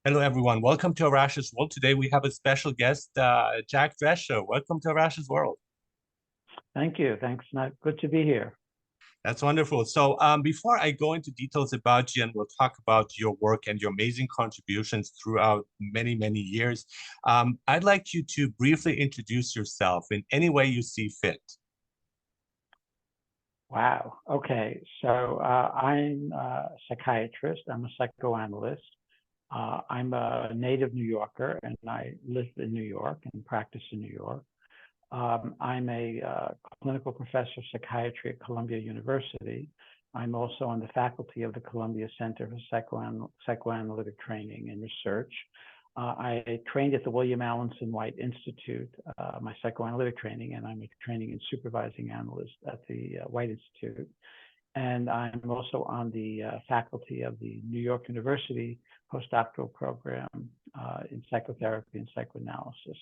Hello, everyone. Welcome to Arash's World. Today we have a special guest, Jack Drescher. Welcome to Arash's World. Thank you. Thanks. Good to be here. That's wonderful. So before I go into details about you and we'll talk about your work and your amazing contributions throughout many, many years, I'd like you to briefly introduce yourself in any way you see fit. Wow. Okay. So I'm a psychiatrist. I'm a psychoanalyst. I'm a native New Yorker, and I live in New York and practice in New York. I'm a clinical professor of psychiatry at Columbia University. I'm also on the faculty of the Columbia Center for Psychoanalytic Training and Research. I trained at the William Allenson White Institute, my psychoanalytic training, and I'm a training and supervising analyst at the White Institute. And I'm also on the faculty of the New York University postdoctoral program in psychotherapy and psychoanalysis.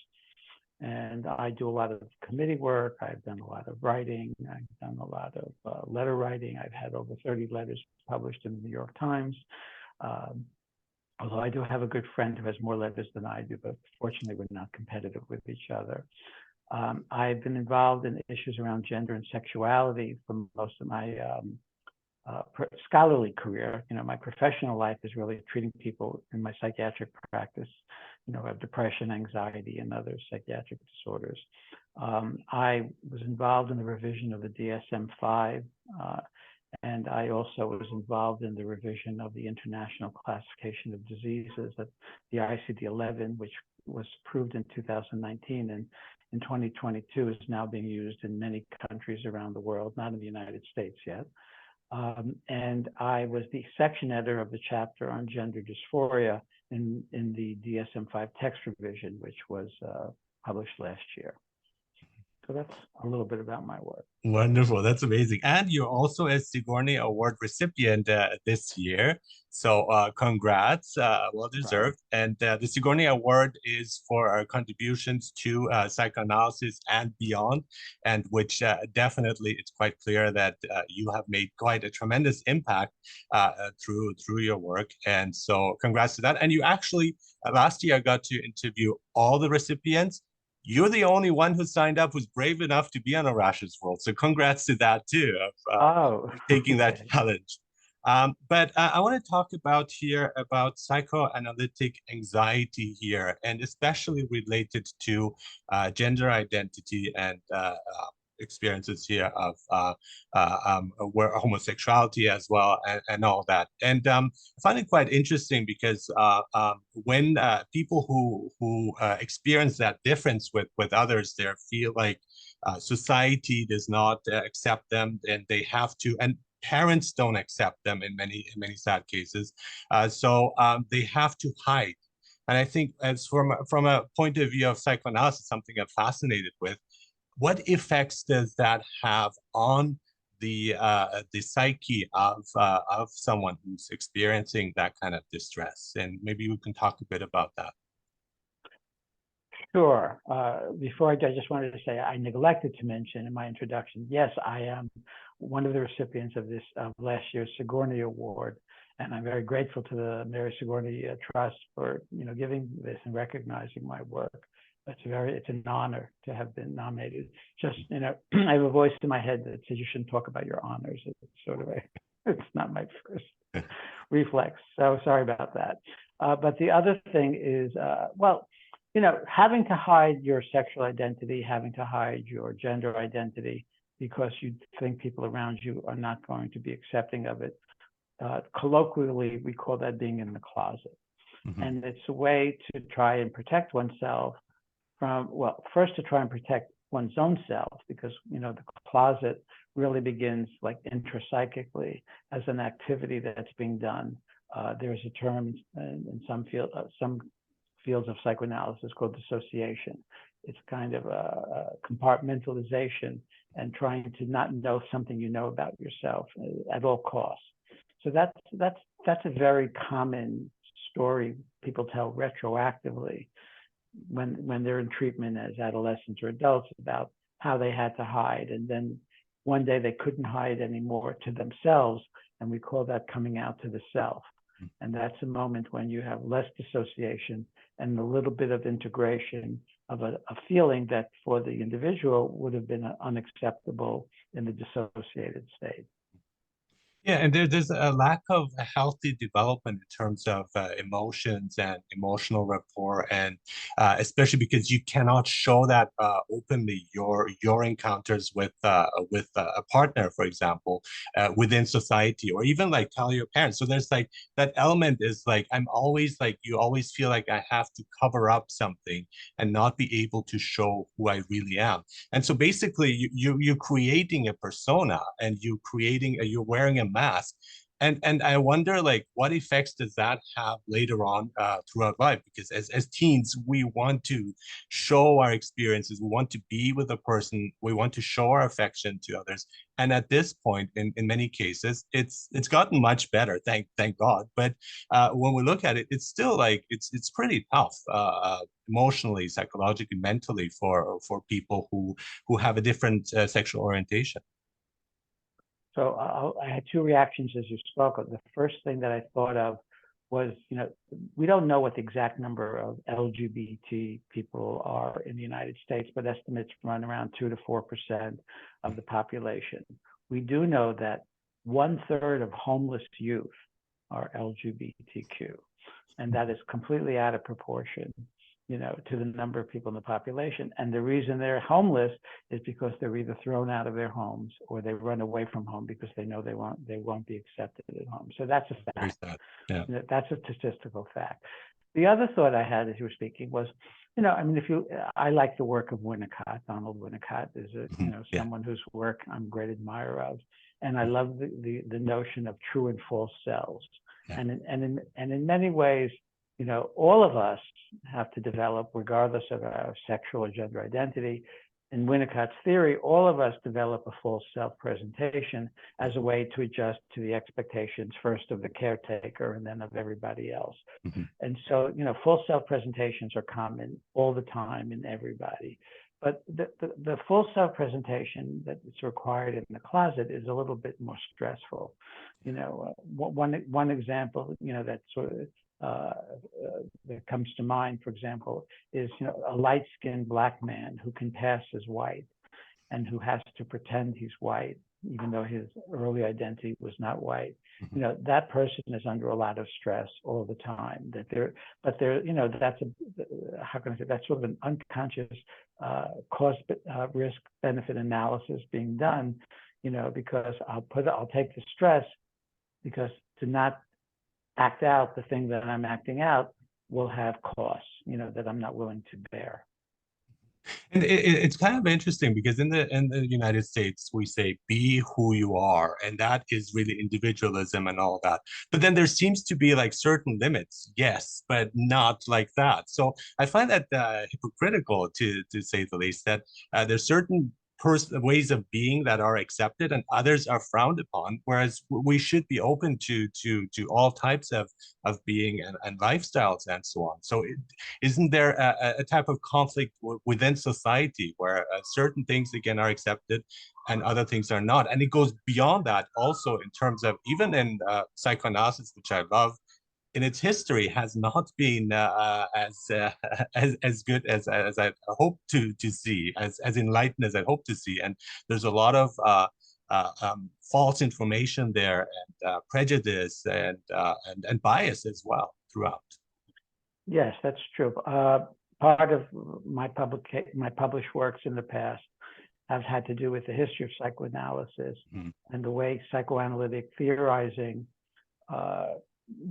And I do a lot of committee work. I've done a lot of writing. I've done a lot of letter writing. I've had over 30 letters published in the New York Times. Although I do have a good friend who has more letters than I do, but fortunately we're not competitive with each other. I've been involved in issues around gender and sexuality for most of my scholarly career. My professional life is really treating people in my psychiatric practice, who have depression, anxiety, and other psychiatric disorders. I was involved in the revision of the DSM-5, and I also was involved in the revision of the International Classification of Diseases, at the ICD-11, which was approved in 2019, and in 2022 is now being used in many countries around the world, not in the United States yet. And I was the section editor of the chapter on gender dysphoria in the DSM-5 text revision, which was published last year. So that's a little bit about my work. Wonderful. That's amazing. And you're also a Sigourney Award recipient this year. So congrats, well deserved. Right. And the Sigourney Award is for our contributions to psychoanalysis and beyond, and which definitely it's quite clear that you have made quite a tremendous impact through your work. And so congrats to that. And you actually, last year, I got to interview all the recipients. You're the only one who signed up who's brave enough to be on Arash's World. So congrats to that too, of taking that Okay. challenge. But I want to talk about psychoanalytic anxiety here, and especially related to gender identity and experiences here of where homosexuality as well, and all that. And I find it quite interesting because when people who experience that difference with others, they feel like society does not accept them, and they have to, and parents don't accept them in many sad cases. So they have to hide. And I think, as from a point of view of psychoanalysis, something I'm fascinated with, what effects does that have on the psyche of someone who's experiencing that kind of distress? And maybe we can talk a bit about that. Sure. Before I just wanted to say I neglected to mention in my introduction, yes, I am one of the recipients of this last year's Sigourney Award, and I'm very grateful to the Mary Sigourney Trust for giving this and recognizing my work. It's an honor to have been nominated. Just I have a voice in my head that says you shouldn't talk about your honors. It's sort of it's not my first reflex. So sorry about that. But the other thing is, having to hide your sexual identity, having to hide your gender identity because you think people around you are not going to be accepting of it. Colloquially, we call that being in the closet. Mm-hmm. And it's a way to try and protect oneself from, first to try and protect one's own self, because, the closet really begins like intrapsychically as an activity that's being done. There's a term in some fields of psychoanalysis called dissociation. It's kind of a compartmentalization and trying to not know something you know about yourself at all costs. So that's a very common story people tell retroactively when they're in treatment as adolescents or adults about how they had to hide, and then one day they couldn't hide anymore to themselves, and we call that coming out to the self. And that's a moment when you have less dissociation and a little bit of integration of a feeling that for the individual would have been unacceptable in the dissociated state. Yeah, and there's a lack of a healthy development in terms of emotions and emotional rapport, and especially because you cannot show that openly your encounters with a partner, for example, within society, or even like tell your parents. So there's like that element is like I'm always like you always feel like I have to cover up something and not be able to show who I really am. And so basically, you're creating a persona, and you're wearing a mask. And I wonder, like, what effects does that have later on throughout life? Because as teens, we want to show our experiences, we want to be with a person, we want to show our affection to others. And at this point, in many cases, it's gotten much better, thank God. But when we look at it, it's still like it's pretty tough emotionally, psychologically, mentally for people who have a different sexual orientation. So I had two reactions as you spoke. The first thing that I thought of was, we don't know what the exact number of LGBT people are in the United States, but estimates run around 2 to 4% of the population. We do know that 1/3 of homeless youth are LGBTQ, and that is completely out of proportion, to the number of people in the population. And the reason they're homeless is because they're either thrown out of their homes or they run away from home because they know they won't be accepted at home. So that's a fact. Yeah. That's a statistical fact. The other thought I had as you were speaking was, I like the work of Winnicott. Donald Winnicott is someone whose work I'm a great admirer of, and I love the notion of true and false selves. Yeah. And in many ways, all of us have to develop, regardless of our sexual or gender identity. In Winnicott's theory, all of us develop a false self-presentation as a way to adjust to the expectations first of the caretaker and then of everybody else. Mm-hmm. And so, false self-presentations are common all the time in everybody. But the full self-presentation that is required in the closet is a little bit more stressful. One example, that sort of that comes to mind, for example, is a light-skinned Black man who can pass as white and who has to pretend he's white, even though his early identity was not white. Mm-hmm. That person is under a lot of stress all the time. That's sort of an unconscious cost risk benefit analysis being done, because I'll take the stress, because to not act out the thing that I'm acting out will have costs, that I'm not willing to bear. And it's kind of interesting because in the United States, we say be who you are, and that is really individualism and all that. But then there seems to be like certain limits, yes, but not like that. So I find that hypocritical, to say the least, that there's certain ways of being that are accepted and others are frowned upon, whereas we should be open to all types of being and lifestyles and so on. So isn't there a type of conflict within society where certain things again are accepted and other things are not? And it goes beyond that also in terms of even in psychoanalysis, which I love, in its history has not been as good as I hope to see, as enlightened as I hope to see. And there's a lot of false information there, and prejudice and bias as well throughout. Yes, that's true. Part of my published works in the past have had to do with the history of psychoanalysis and the way psychoanalytic theorizing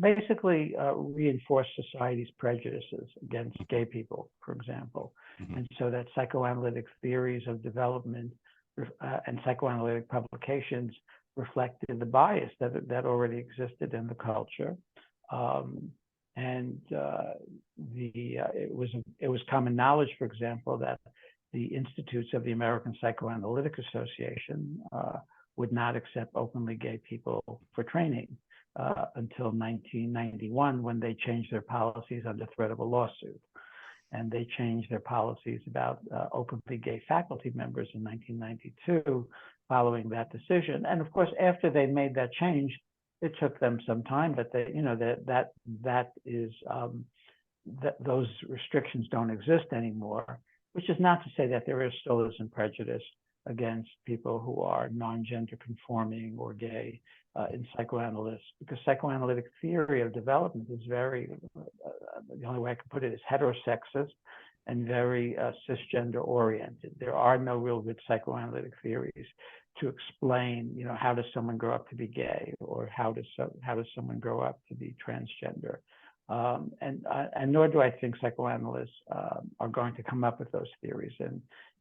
basically reinforce society's prejudices against gay people, for example. And so that psychoanalytic theories of development and psychoanalytic publications reflected the bias that already existed in the culture. It was common knowledge, for example, that the institutes of the American Psychoanalytic Association would not accept openly gay people for training until 1991, when they changed their policies under threat of a lawsuit. And they changed their policies about openly gay faculty members in 1992 following that decision. And of course, after they made that change, it took them some time, but they, that is that those restrictions don't exist anymore. Which is not to say that there still isn't prejudice against people who are non-gender conforming or gay in psychoanalysis, because psychoanalytic theory of development is very, the only way I can put it is heterosexist and very cisgender oriented. There are no real good psychoanalytic theories to explain, how does someone grow up to be gay, or how does someone grow up to be transgender. And nor do I think psychoanalysts are going to come up with those theories.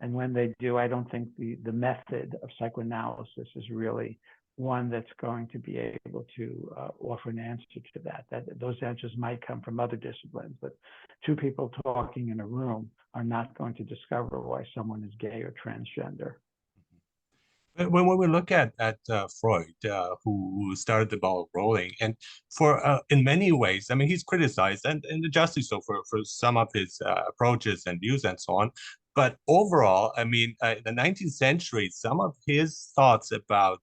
And when they do, I don't think the method of psychoanalysis is really one that's going to be able to offer an answer to that. Those answers might come from other disciplines, but two people talking in a room are not going to discover why someone is gay or transgender. When we look at Freud, who started the ball rolling, and for in many ways, I mean, he's criticized and justly so for some of his approaches and views and so on. But overall, I mean, in the 19th century, some of his thoughts about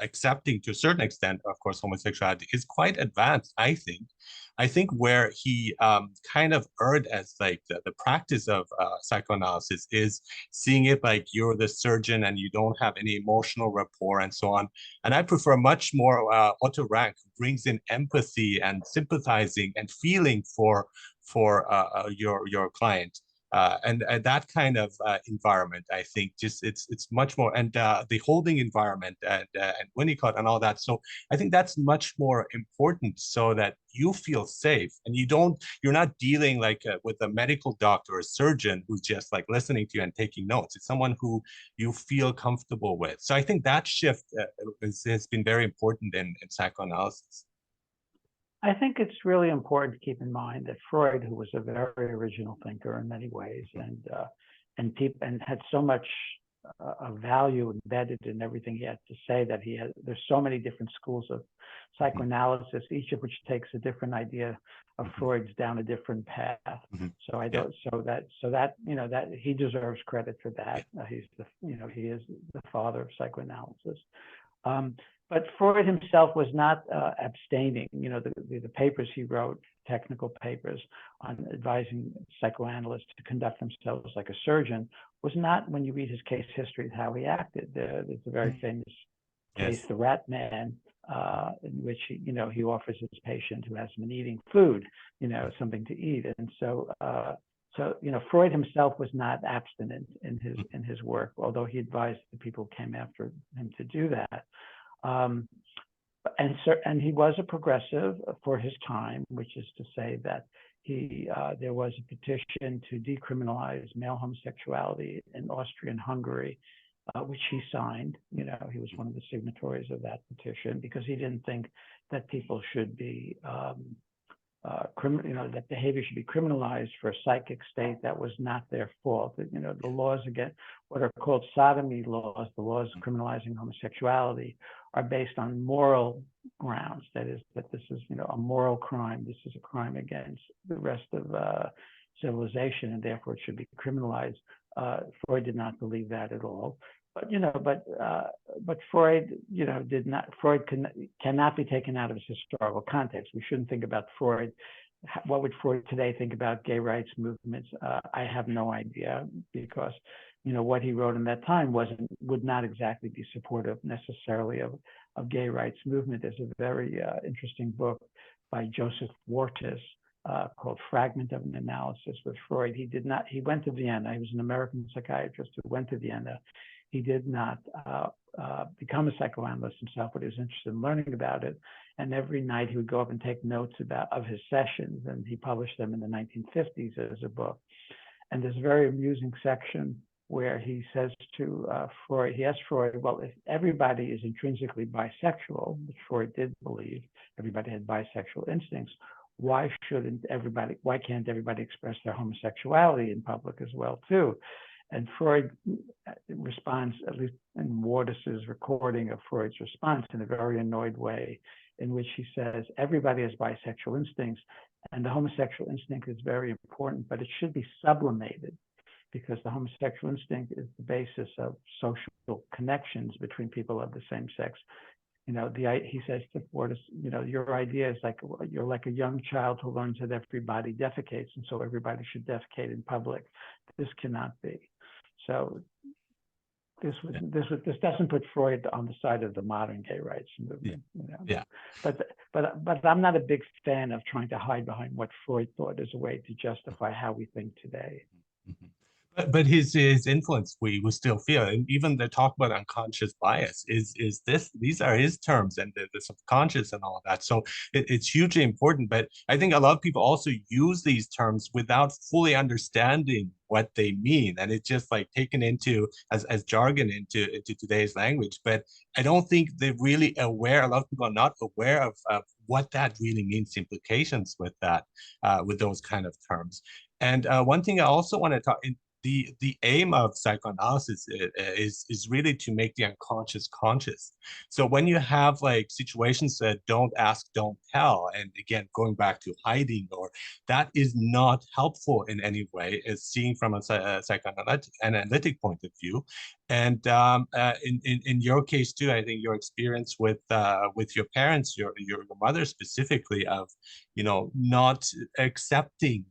accepting, to a certain extent, of course, homosexuality is quite advanced, I think. I think where he kind of erred as like the practice of psychoanalysis is seeing it like you're the surgeon and you don't have any emotional rapport and so on. And I prefer much more Otto Rank, who brings in empathy and sympathizing and feeling for your client. And that kind of environment, I think, just it's much more, and the holding environment and Winnicott and all that. So I think that's much more important, so that you feel safe and you're not dealing like with a medical doctor or surgeon who's just like listening to you and taking notes. It's someone who you feel comfortable with. So I think that shift has been very important in psychoanalysis. I think it's really important to keep in mind that Freud, who was a very original thinker in many ways, and had so much value embedded in everything he had to say, that there's so many different schools of psychoanalysis, each of which takes a different idea of Freud's down a different path. So I don't, so that he deserves credit for that. He is the father of psychoanalysis. But Freud himself was not abstaining. The papers he wrote, technical papers on advising psychoanalysts to conduct themselves like a surgeon, was not, when you read his case history, how he acted. There's a very famous case, The Rat Man, in which he offers his patient who has been eating food, something to eat. And so Freud himself was not abstinent in his work, although he advised the people who came after him to do that. And he was a progressive for his time, which is to say that there was a petition to decriminalize male homosexuality in Austria and Hungary, which he signed. He was one of the signatories of that petition, because he didn't think that people should be that behavior should be criminalized for a psychic state that was not their fault. The laws against what are called sodomy laws, the laws criminalizing homosexuality, are based on moral grounds. That is, that this is a moral crime. This is a crime against the rest of civilization, and therefore it should be criminalized. Freud did not believe that at all. But Freud, did not. Freud cannot be taken out of his historical context. We shouldn't think about Freud. What would Freud today think about gay rights movements? I have no idea, because what he wrote in that time would not exactly be supportive necessarily of gay rights movement. There's a very interesting book by Joseph Wartis called Fragment of an Analysis with Freud. He went to Vienna. He was an American psychiatrist who went to Vienna. He did not become a psychoanalyst himself, but he was interested in learning about it. And every night he would go up and take notes of his sessions, and he published them in the 1950s as a book. And there's a very amusing section where he says to Freud, he asks Freud, well, if everybody is intrinsically bisexual, which Freud did believe, everybody had bisexual instincts, why can't everybody express their homosexuality in public as well too? And Freud responds, at least in Wartis's recording of Freud's response, in a very annoyed way, in which he says, everybody has bisexual instincts, and the homosexual instinct is very important, but it should be sublimated, because the homosexual instinct is the basis of social connections between people of the same sex. he says to Ford, your idea is like you're like a young child who learns that everybody defecates, and so everybody should defecate in public. This cannot be. So this doesn't put Freud on the side of the modern gay rights movement. Yeah. But I'm not a big fan of trying to hide behind what Freud thought as a way to justify how we think today. Mm-hmm. But his influence we still feel, and even the talk about unconscious bias is these are his terms, and the subconscious and all of that. So it's hugely important. But I think a lot of people also use these terms without fully understanding what they mean, and it's just like taken into as jargon into today's language. But I don't think they're really aware. A lot of people are not aware of what that really means, implications with that, with those kind of terms. And one thing I also want to talk in the aim of psychoanalysis is really to make the unconscious conscious. So when you have like situations that don't ask, don't tell, and again going back to hiding, or that is not helpful in any way, as seen from a psychoanalytic point of view. And in your case too, I think your experience with your parents, your mother specifically, of not accepting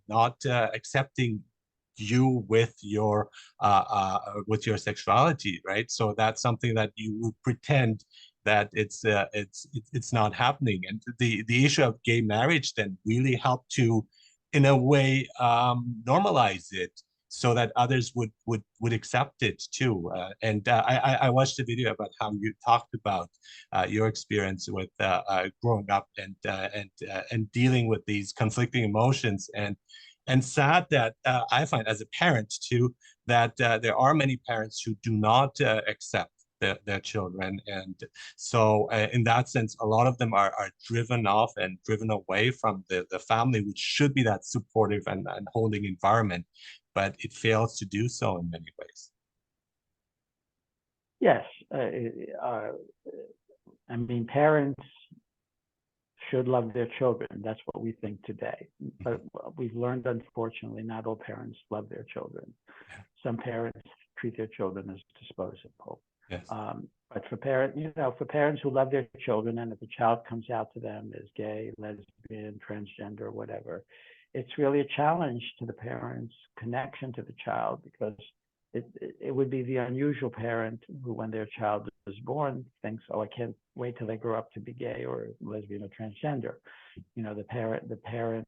you with your sexuality, right? So that's something that you would pretend that it's not happening, and the issue of gay marriage then really helped to, in a way, normalize it, so that others would accept it too. And I watched a video about how you talked about your experience with growing up and dealing with these conflicting emotions, and sad that I find as a parent too, that there are many parents who do not accept their children. And so in that sense, a lot of them are driven off and driven away from the family, which should be that supportive and holding environment, but it fails to do so in many ways. Yes. I mean, parents should love their children. That's what we think today. But we've learned, unfortunately, not all parents love their children. Some parents treat their children as disposable. Yes. But for parents who love their children, and if a child comes out to them as gay, lesbian, transgender, whatever, it's really a challenge to the parents' connection to the child, because it would be the unusual parent who, when their child is born, thinks, "Oh, I can't wait till they grow up to be gay or lesbian or transgender." The parent,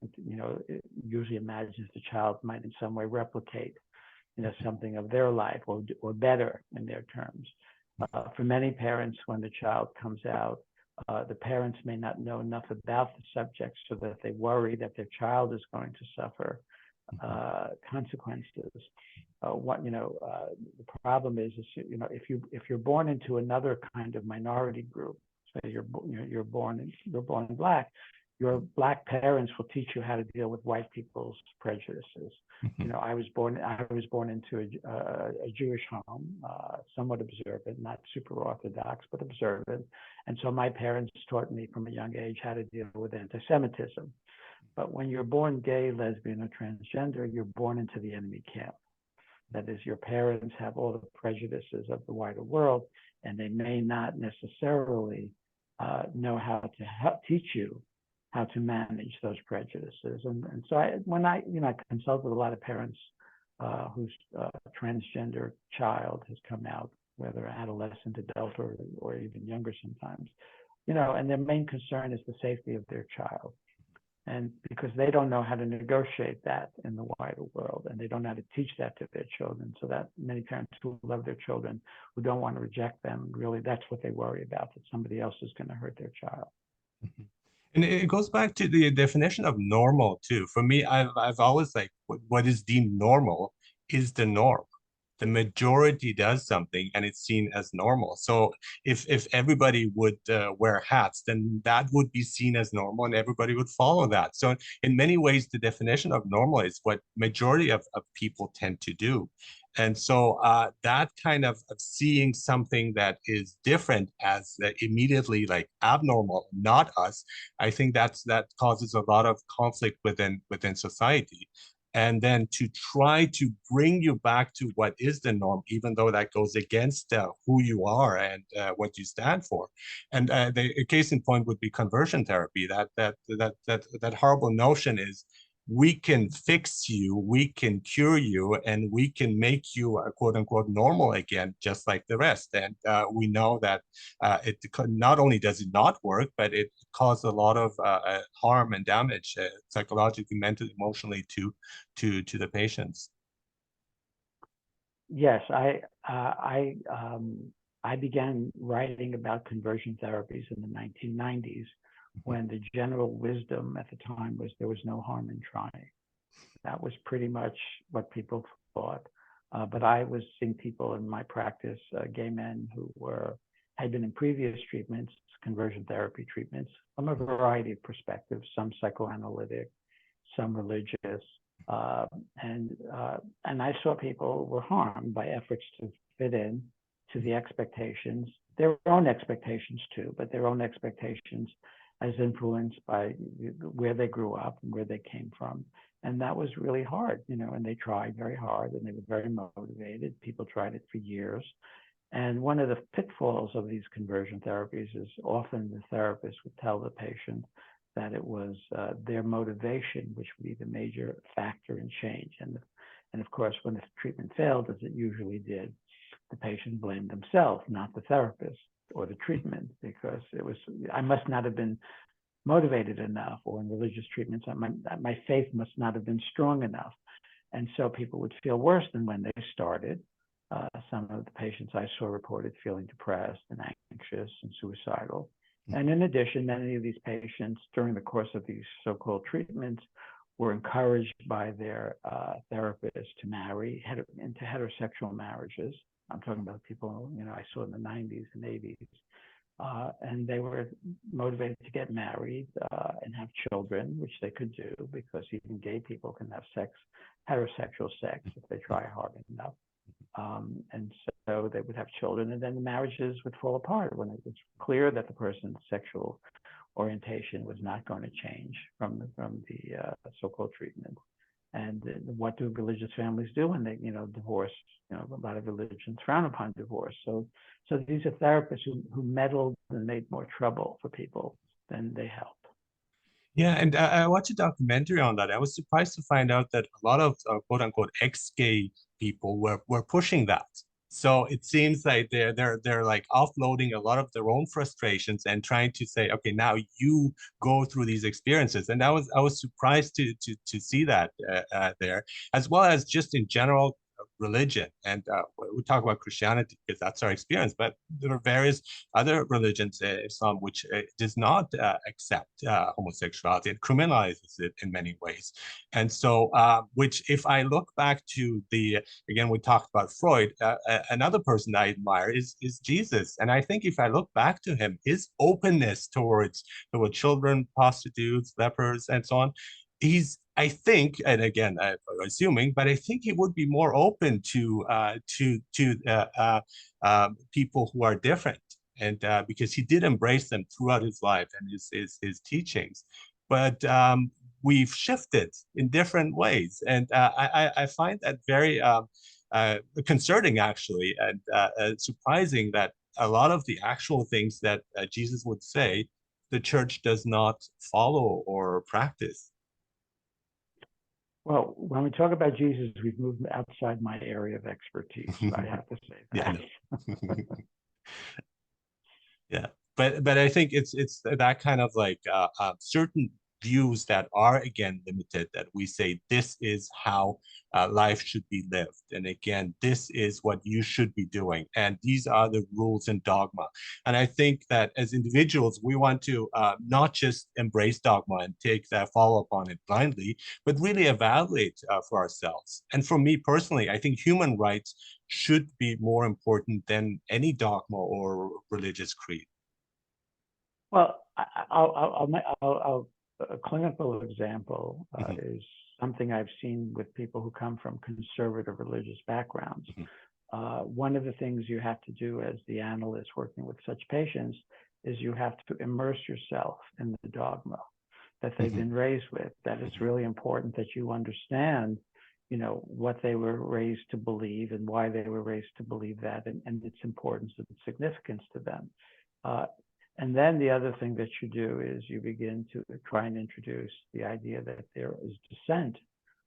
usually imagines the child might in some way replicate, something of their life, or better in their terms. For many parents, when the child comes out, the parents may not know enough about the subject, so that they worry that their child is going to suffer consequences. The problem is if you're born into another kind of minority group, say you're born Black, your Black parents will teach you how to deal with white people's prejudices. I was born into a Jewish home, somewhat observant, not super orthodox, but observant, and so my parents taught me from a young age how to deal with anti-Semitism. But when you're born gay, lesbian, or transgender, you're born into the enemy camp. That is, your parents have all the prejudices of the wider world, and they may not necessarily know how to teach you how to manage those prejudices. And so when I consult with a lot of parents whose transgender child has come out, whether adolescent, adult, or even younger sometimes, and their main concern is the safety of their child. And because they don't know how to negotiate that in the wider world, and they don't know how to teach that to their children. So that many parents who love their children, who don't want to reject them, really, that's what they worry about, that somebody else is going to hurt their child. Mm-hmm. And it goes back to the definition of normal too. For me, I've always like what is deemed normal is the norm. The majority does something and it's seen as normal. So if everybody would wear hats, then that would be seen as normal and everybody would follow that. So in many ways, the definition of normal is what majority of people tend to do. And so that kind of seeing something that is different as immediately like abnormal, not us, I think that causes a lot of conflict within society. and then to try to bring you back to what is the norm, even though that goes against who you are and what you stand for. And the case in point would be conversion therapy. That horrible notion is we can fix you, we can cure you, and we can make you quote unquote normal again, just like the rest. And we know that it not only does it not work, but it causes a lot of harm and damage, psychologically, mentally, emotionally to the patients. Yes, I began writing about conversion therapies in the 1990s, when the general wisdom at the time was there was no harm in trying. That was pretty much what people thought. But I was seeing people in my practice, gay men who had been in previous treatments, conversion therapy treatments, from a variety of perspectives, some psychoanalytic, some religious. And I saw people were harmed by efforts to fit in to the expectations, their own expectations too, but their own expectations as influenced by where they grew up and where they came from. And that was really hard, and they tried very hard and they were very motivated. People tried it for years. And one of the pitfalls of these conversion therapies is often the therapist would tell the patient that it was their motivation, which would be the major factor in change. And of course, when the treatment failed, as it usually did, the patient blamed themselves, not the therapist or the treatment, because I must not have been motivated enough, or in religious treatments, my faith must not have been strong enough. And so people would feel worse than when they started. Some of the patients I saw reported feeling depressed and anxious and suicidal. And in addition, many of these patients during the course of these so-called treatments were encouraged by their therapists to marry into heterosexual marriages. I'm talking about people, I saw in the 90s and 80s. And they were motivated to get married and have children, which they could do because even gay people can have heterosexual sex if they try hard enough. And so they would have children, and then the marriages would fall apart when it was clear that the person's sexual orientation was not going to change from the so-called treatment. And what do religious families do when they, divorce? A lot of religions frown upon divorce. So these are therapists who meddled and made more trouble for people than they helped. Yeah, and I watched a documentary on that. I was surprised to find out that a lot of quote unquote ex-gay people were pushing that. So it seems like they're like offloading a lot of their own frustrations and trying to say, okay, now you go through these experiences. And I was surprised to see that there, as well as just in general religion. And we talk about Christianity because that's our experience, but there are various other religions, Islam, which does not accept homosexuality and criminalizes it in many ways. And so, which if I look back to again, we talked about Freud, another person I admire is Jesus. And I think if I look back to him, his openness towards children, prostitutes, lepers, and so on, I think, and again, I'm assuming, but I think he would be more open to people who are different, and because he did embrace them throughout his life and his teachings. But we've shifted in different ways, and I find that very concerning, actually, and surprising that a lot of the actual things that Jesus would say, the church does not follow or practice. Well, when we talk about Jesus, we've moved outside my area of expertise. I have to say that. Yeah. Yeah, but I think it's that kind of like certain views that are again limited, that we say this is how life should be lived, and again this is what you should be doing, and these are the rules and dogma. And I think that as individuals we want to not just embrace dogma and take that, follow up on it blindly, but really evaluate for ourselves. And for me personally, I think human rights should be more important than any dogma or religious creed. Well, a clinical example is something I've seen with people who come from conservative religious backgrounds. One of the things you have to do as the analyst working with such patients is you have to immerse yourself in the dogma. that they've been raised with, that it's really important that you understand, what they were raised to believe and why they were raised to believe that, and its importance and significance to them. And then the other thing that you do is you begin to try and introduce the idea that there is dissent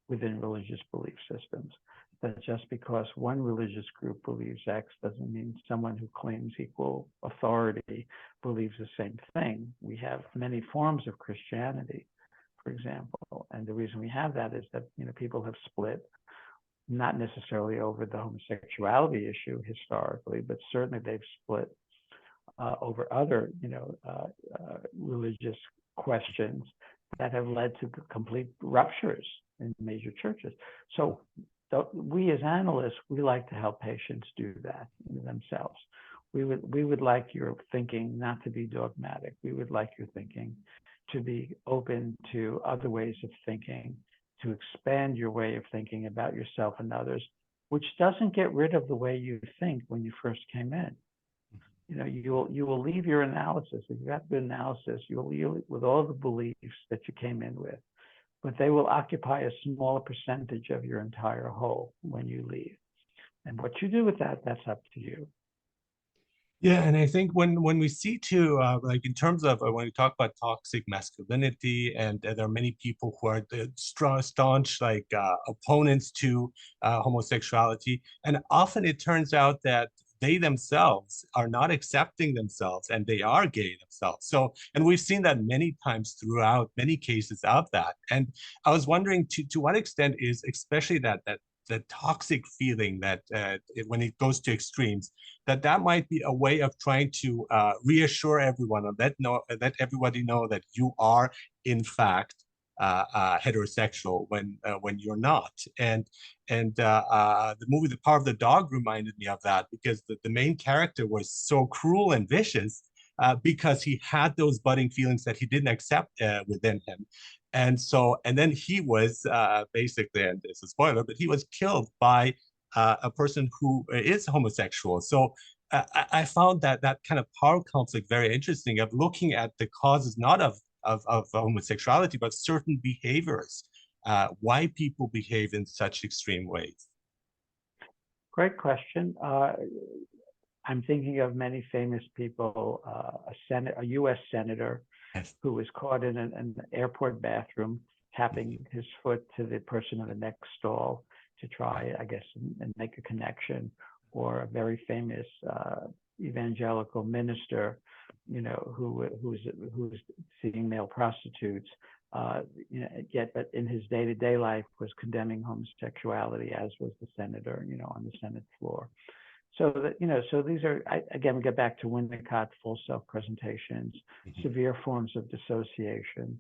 within religious belief systems, that just because one religious group believes X doesn't mean someone who claims equal authority believes the same thing. We have many forms of Christianity, for example, and the reason we have that is that people have split, not necessarily over the homosexuality issue historically, but certainly they've split over other religious questions that have led to complete ruptures in major churches. So we as analysts, we like to help patients do that themselves. We would like your thinking not to be dogmatic. We would like your thinking to be open to other ways of thinking, to expand your way of thinking about yourself and others, which doesn't get rid of the way you think when you first came in. You will leave your analysis. If you have good analysis, you will leave with all the beliefs that you came in with, but they will occupy a smaller percentage of your entire whole when you leave. And what you do with that, that's up to you. Yeah, and I think when we see too, like in terms of when we talk about toxic masculinity, and there are many people who are the staunch opponents to homosexuality, and often it turns out that they themselves are not accepting themselves and they are gay themselves. So, and we've seen that many times throughout many cases of that. And I was wondering to what extent is especially that the toxic feeling that when it goes to extremes, that might be a way of trying to reassure everyone and let everybody know that you are in fact heterosexual when you're not. And the movie The Power of the Dog reminded me of that, because the main character was so cruel and vicious because he had those budding feelings that he didn't accept within him. And then he was basically, and it's a spoiler, but he was killed by a person who is homosexual. So I found that kind of power conflict very interesting, of looking at the causes not of homosexuality, but certain behaviors, why people behave in such extreme ways. Great question. I'm thinking of many famous people, a U.S. senator Yes. who was caught in an airport bathroom, tapping his foot to the person in the next stall to try, I guess, and make a connection, or a very famous evangelical minister, who's seeing male prostitutes, yet, but in his day-to-day life was condemning homosexuality, as was the senator, on the Senate floor. So that, so these are, again, we get back to Winnicott, full self-presentations, severe forms of dissociation.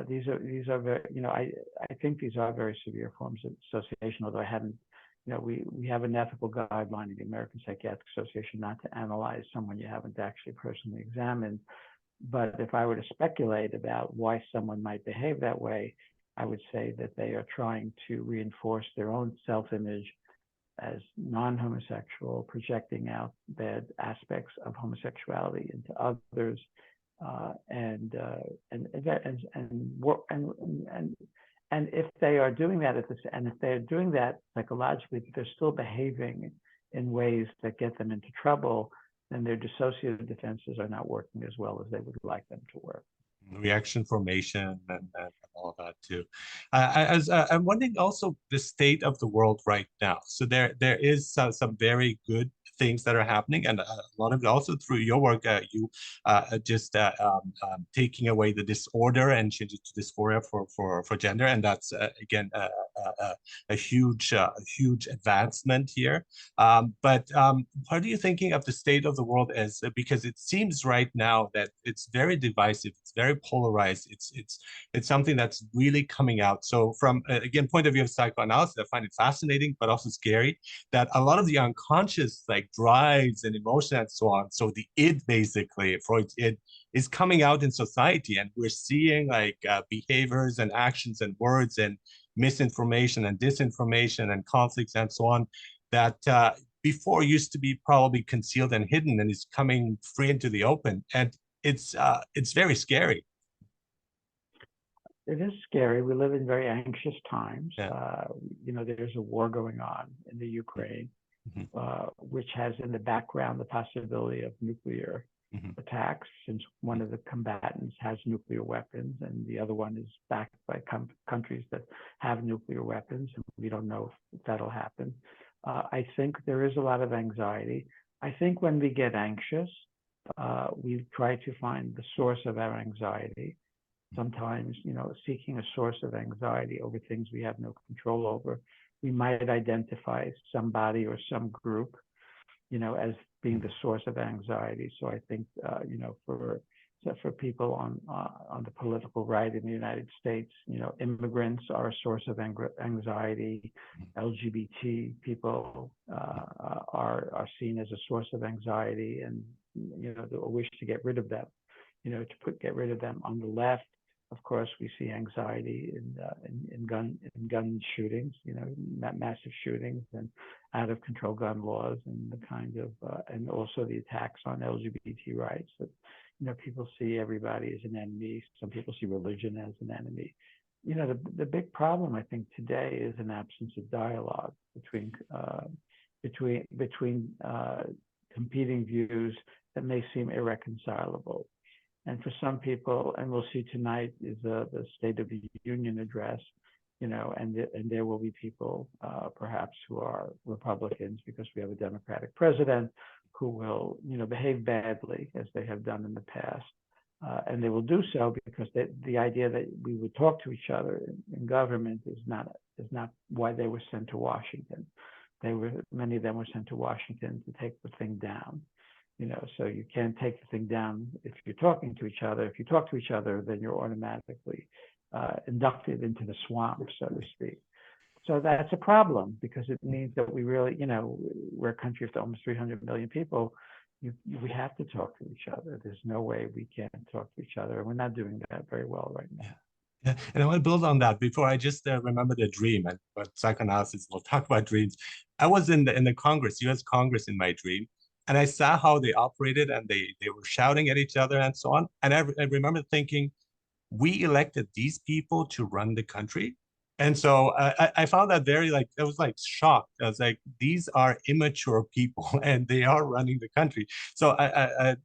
These are very, I think these are very severe forms of dissociation, although I haven't, we have an ethical guideline in the American Psychiatric Association not to analyze someone you haven't actually personally examined. But if I were to speculate about why someone might behave that way, I would say that they are trying to reinforce their own self-image as non-homosexual, projecting out bad aspects of homosexuality into others, and if they are doing that and if they're doing that psychologically, but they're still behaving in ways that get them into trouble, then their dissociative defenses are not working as well as they would like them to work. Reaction formation and all that too. I'm wondering also the state of the world right now. So there is some very good things that are happening, and a lot of it also through your work, you taking away the disorder and changing to dysphoria for gender, and that's again a huge advancement here. But what are you thinking of the state of the world as? Because it seems right now that it's very divisive, it's very polarized. It's something that's really coming out. So from again point of view of psychoanalysis, I find it fascinating, but also scary that a lot of the unconscious drives and emotion and so on. So the id, basically Freud's id, is coming out in society, and we're seeing behaviors and actions and words and misinformation and disinformation and conflicts and so on that before used to be probably concealed and hidden, and is coming free into the open, and it's very scary. It is scary. We live in very anxious times. Yeah. There's a war going on in the Ukraine, which has in the background the possibility of nuclear attacks, since one of the combatants has nuclear weapons and the other one is backed by countries that have nuclear weapons. And we don't know if that'll happen. I think there is a lot of anxiety. I think when we get anxious, we try to find the source of our anxiety. Sometimes, seeking a source of anxiety over things we have no control over. We might identify somebody or some group, as being the source of anxiety. So I think, for people on the political right in the United States, immigrants are a source of anxiety. LGBT people are seen as a source of anxiety, and the wish to get rid of them. Get rid of them. On the left, of course, we see anxiety in gun shootings, massive shootings and out of control gun laws, and the kind of and also the attacks on LGBT rights. That people see everybody as an enemy. Some people see religion as an enemy. The big problem I think today is an absence of dialogue between competing views that may seem irreconcilable. And for some people, and we'll see tonight is the State of the Union address, and there will be people perhaps who are Republicans because we have a Democratic president who will, behave badly as they have done in the past. And they will do so because the idea that we would talk to each other in government is not why they were sent to Washington. Many of them were sent to Washington to take the thing down. So you can't take the thing down if you're talking to each other. If you talk to each other, then you're automatically inducted into the swamp, so to speak. So that's a problem because it means that we really, we're a country of almost 300 million people. We have to talk to each other. There's no way we can't talk to each other. And we're not doing that very well right now. Yeah. And I want to build on that before I just remember the dream, and but psychoanalysis, we'll talk about dreams. I was in the Congress, US Congress in my dream, and I saw how they operated, and they were shouting at each other and so on. And I remember thinking, we elected these people to run the country. And so I found that I was like shocked. I was like, these are immature people and they are running the country. So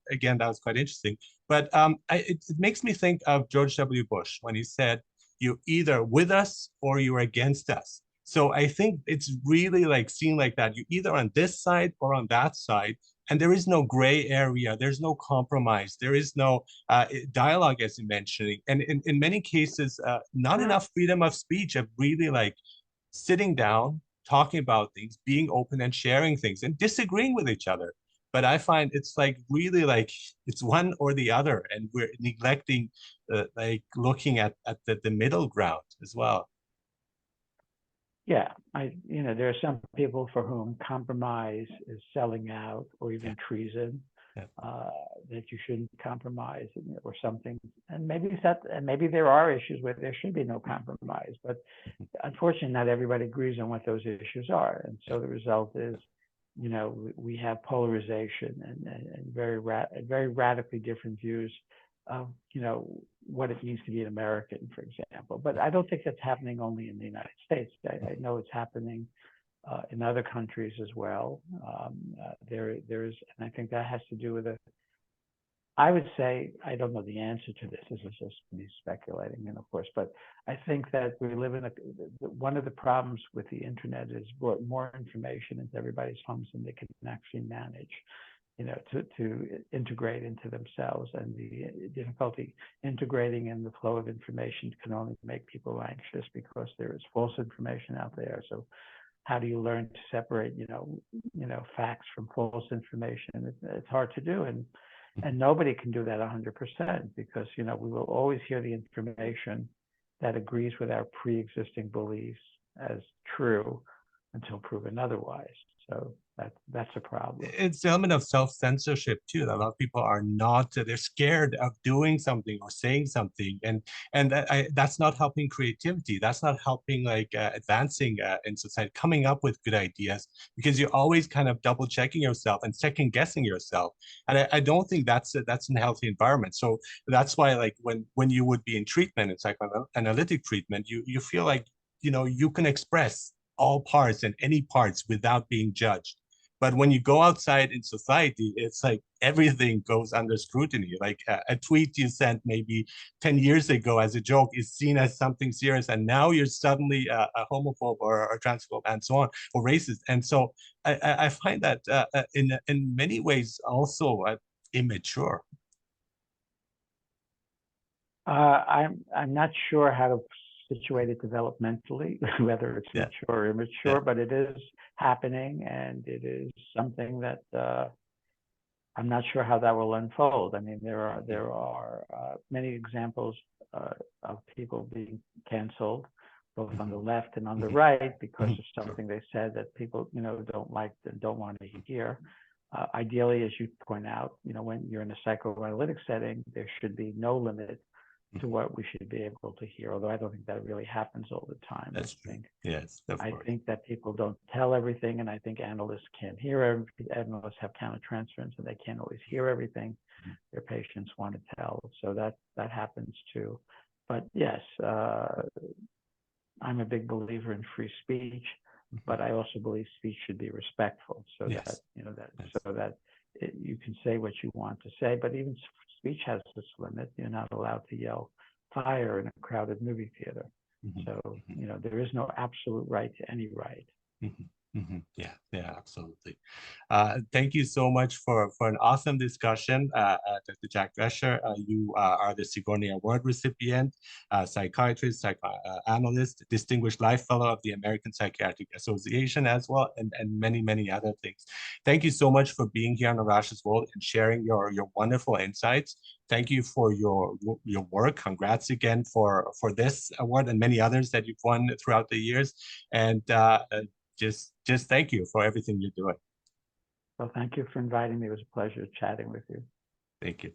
again, that was quite interesting. But it makes me think of George W. Bush when he said, you're either with us or you're against us. So I think it's really like seen like that. You're either on this side or on that side. And there is no gray area. There's no compromise. There is no dialogue, as you're mentioning. And in many cases, not enough freedom of speech of really like sitting down, talking about things, being open and sharing things and disagreeing with each other. But I find it's like really like it's one or the other. And we're neglecting like looking at the middle ground as well. Yeah, there are some people for whom compromise is selling out or even treason. That you shouldn't compromise or something. And maybe there are issues where there should be no compromise, but unfortunately, not everybody agrees on what those issues are. And so the result is, we have polarization and very radically different views of, what it means to be an American, for example. But I don't think that's happening only in the United States. I know it's happening in other countries as well. There is, and I think that has to do with I would say, I don't know the answer to this. This is just me speculating, and of course, but I think that we live in one of the problems with the internet is brought more information into everybody's homes than they can actually manage. To integrate into themselves, and the difficulty integrating in the flow of information can only make people anxious because there is false information out there. So how do you learn to separate, facts from false information? It's hard to do, and nobody can do that 100% because, we will always hear the information that agrees with our pre-existing beliefs as true until proven otherwise. So that's a problem. It's the element of self-censorship too, that a lot of people are not, they're scared of doing something or saying something, and that's not helping creativity. That's not helping like advancing in society, coming up with good ideas, because you're always kind of double checking yourself and second guessing yourself. And I don't think that's an healthy environment. So that's why, like, when you would be in treatment, in psychoanalytic treatment, you feel like, you can express all parts and any parts without being judged. But when you go outside in society, it's like everything goes under scrutiny. Like a tweet you sent maybe 10 years ago as a joke is seen as something serious. And now you're suddenly a homophobe or transphobe and so on, or racist. And so I find that in many ways also immature. I'm not sure how to situate it developmentally, whether it's Yeah. mature or immature, but it is happening, and it is something that I'm not sure how that will unfold. I mean, there are many examples of people being canceled, both on the left and on the right, because of something they said that people, don't like and don't want to hear. Ideally, as you point out, when you're in a psychoanalytic setting, there should be no limit to what we should be able to hear, although I don't think that really happens all the time. That's true. Yes, of course. I think that people don't tell everything, and I think analysts can't hear everything. Analysts have countertransference, and they can't always hear everything their patients want to tell. So that happens too. But yes, I'm a big believer in free speech, but I also believe speech should be respectful, so that you can say what you want to say, but even speech has this limit. You're not allowed to yell fire in a crowded movie theater. So, there is no absolute right to any right. Yeah, absolutely. Thank you so much for an awesome discussion, Dr. Jack Drescher. You are the Sigourney Award recipient, psychiatrist, psychoanalyst, distinguished life fellow of the American Psychiatric Association as well, and many, many other things. Thank you so much for being here on Arash's World and sharing your wonderful insights. Thank you for your work. Congrats again for this award and many others that you've won throughout the years. And just thank you for everything you're doing. Well, thank you for inviting me. It was a pleasure chatting with you. Thank you.